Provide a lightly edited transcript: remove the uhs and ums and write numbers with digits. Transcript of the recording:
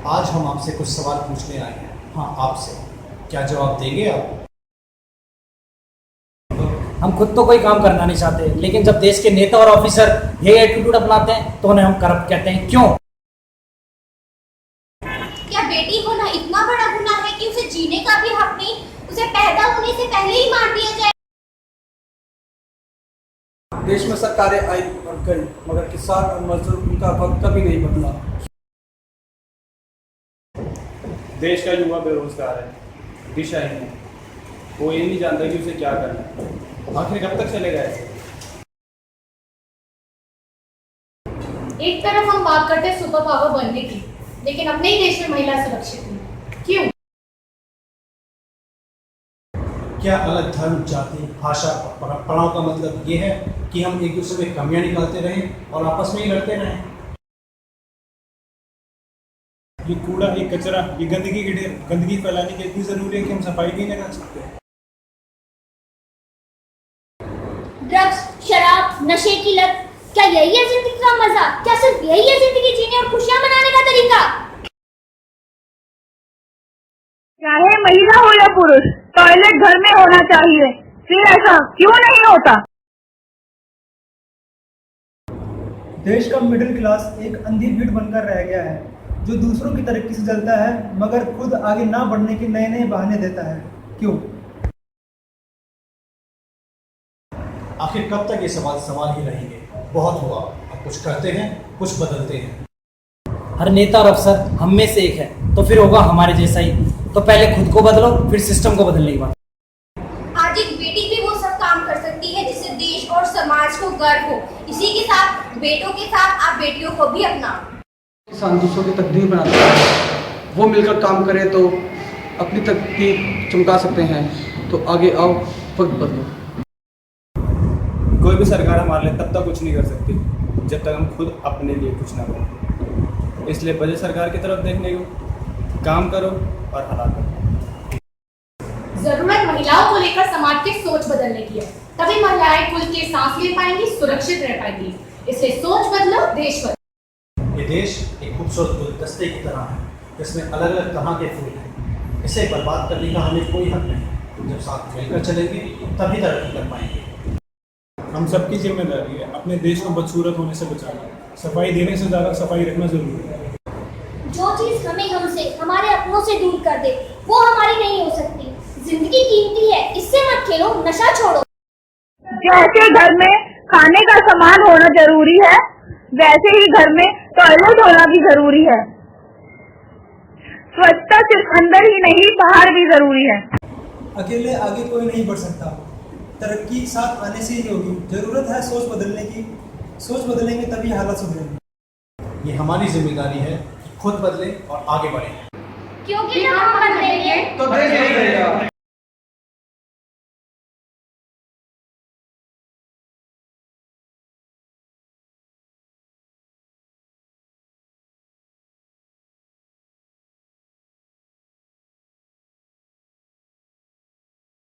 आज हम आपसे कुछ सवाल पूछने आए हैं। हाँ, आपसे। क्या जवाब देंगे आप? हम खुद तो कोई काम करना नहीं चाहते, लेकिन जब देश के नेता और ऑफिसर ये एटीट्यूड अपनाते हैं तो उन्हें हम करप्ट कहते हैं। क्यों? क्या बेटी होना इतना बड़ा गुनाह है कि उसे जीने का भी हक नहीं, उसे पैदा होने से पहले ही मार दिया जाए? देश में सरकारें आई और गई, मगर किसान और मजदूर उनका हक कभी नहीं बदला। देश का युवा बेरोजगार है, दिशाहीन है, वो ये नहीं जानता कि उसे क्या करना है। आखिर कब तक चलेगा ऐसे? एक तरफ हम बात करते हैं सुपर पावर बनने की, लेकिन अपने ही देश में महिला सुरक्षित नहीं। क्यों? क्या अलग धर्म, जाति, भाषा और परंपराओं का मतलब ये है कि हम एक दूसरे में कमियां निकालते रहें और आपस में ही लड़ते रहें? ये कूड़ा, ये कचरा, ये गंदगी के ढेर, गंदगी फैलाने की इतनी जरूरी है कि हम सफाई भी नहीं रख सकते। ड्रग्स, शराब, नशे की लत, क्या यही है जिंदगी का मजा? क्या सिर्फ यही है जिंदगी जीने और खुशियां मनाने का तरीका? चाहे महिला हो या पुरुष, टॉयलेट घर में होना चाहिए। फिर ऐसा क्यों नहीं होता? देश का मिडिल क्लास एक अंधी भीड़ बनकर रह गया है, जो दूसरों की तरक्की से जलता है मगर खुद आगे ना बढ़ने के नए नए बहाने देता है। क्यों? आखिर कब तक ये सवाल ही रहेंगे? बहुत हुआ। अब कुछ करते हैं, कुछ बदलते हैं। हर नेता और अफसर हम में से एक है, तो फिर होगा हमारे जैसा ही। तो पहले खुद को बदलो, फिर सिस्टम को बदलने की बात। आज एक बेटी भी वो सब काम कर सकती है जिससे देश और समाज को गर्व हो। इसी के साथ बेटों के साथ आप बेटियों को भी अपनाओ। किसान दूसरों की तकदीर बनाते हैं, वो मिलकर काम करें तो अपनी तकदीर चमका सकते हैं। तो आगे आओ, वक्त बदलो। कोई भी सरकार हमारे लिए तब तक कुछ नहीं कर सकती जब तक हम खुद अपने लिए कुछ ना करें। इसलिए बजट सरकार की तरफ देखने को काम करो और हला करो। जरूरत महिलाओं को लेकर समाज की सोच बदलने की है, तभी महिलाएं खुल के सांस ले पाएंगी, सुरक्षित रह पाएंगी। इसलिए सोच बदलो, देश बदलो। ये देश एक खूबसूरत गुलदस्ते की तरह है, जिसमें अलग अलग तरह के फूल हैं। इसे बर्बाद करने का हमें कोई हक नहीं। जब साथ मिलकर चलेंगे तभी तरक्की कर पाएंगे। हम सबकी जिम्मेदारी है अपने देश को बदसूरत होने से बचाना। सफाई देने से ज़्यादा सफाई रखना जरूरी है। जो चीज हमें हमसे, हमारे अपनों से दूर कर दे, वो हमारी नहीं हो सकती। जिंदगी कीमती है, इससे मत खेलो, नशा छोड़ो। जैसे घर में खाने का सामान होना जरूरी है, वैसे ही घर में टॉयलेट होना भी जरूरी है। स्वच्छता सिर्फ अंदर ही नहीं, बाहर भी जरूरी है। अकेले आगे कोई नहीं बढ़ सकता, तरक्की साथ आने से ही होगी। जरूरत है सोच बदलने की। सोच बदलेंगे तभी हालात सुधरेंगे। ये हमारी जिम्मेदारी है कि खुद बदलें और आगे बढ़ें। क्योंकि जब हम बदलेंगे तो देश बदलेगा।